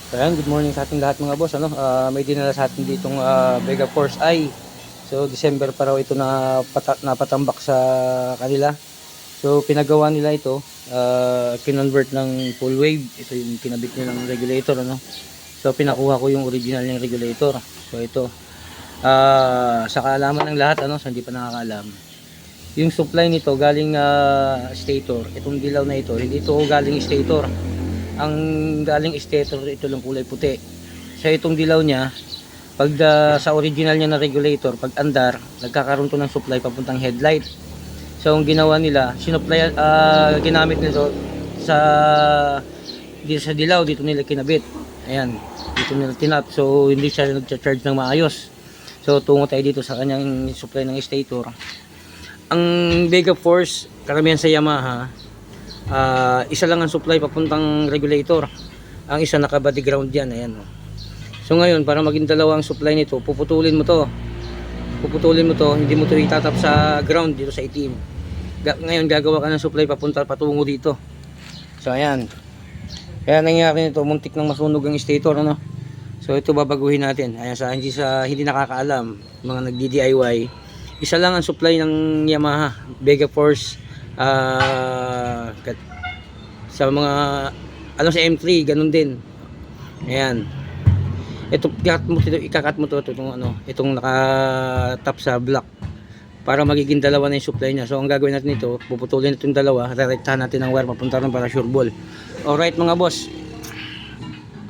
So ayan, good morning sa ating lahat mga boss. May dinala sa atin ditong Vega Force I. So December pa raw ito na napatambak sa kanila. So pinagawa nila ito, kinonvert ng full wave. Ito yung kinabit nilang regulator, ano. So pinakuha ko yung original ng regulator. So ito, sa kaalaman ng lahat, sa hindi pa nakakaalam, yung supply nito galing stator. Itong dilaw na ito, hindi ito galing stator. Ang galing stator, ito lang kulay puti. Sa itong dilaw niya, pag sa original niya na regulator, pag andar, nagkakaroon to ng supply papuntang headlight. So ang ginawa nila, ginamit nito dito sa dilaw, dito nila kinabit. Ayan, dito nila tinap. So hindi siya nagcha-charge ng maayos. So tungo tayo dito sa kanyang supply ng stator. Ang Vega Force, karamihan sa Yamaha, isa lang ang supply papuntang regulator. Ang isa naka-body ground yan. Ayan, oh. So ngayon, para maging dalawang supply nito, puputulin mo to, hindi mo to itatap sa ground dito sa itim. Ngayon gagawa ka ng supply patungo dito. So ayan, kaya nangyari nito, muntik nang masunog ang stator, ano. So ito babaguhin natin. Ayan, hindi nakakaalam, mga nagdi-DIY, isa lang ang supply ng Yamaha Vega Force. Sa mga sa M3 ganun din. Ayan, ito ikakat mo to itong naka-tap sa block para magiging dalawa na yung supply niya. So ang gagawin natin ito, puputulin itong dalawa, redirectahan natin ang wire papunta ron para sure ball. Alright mga boss,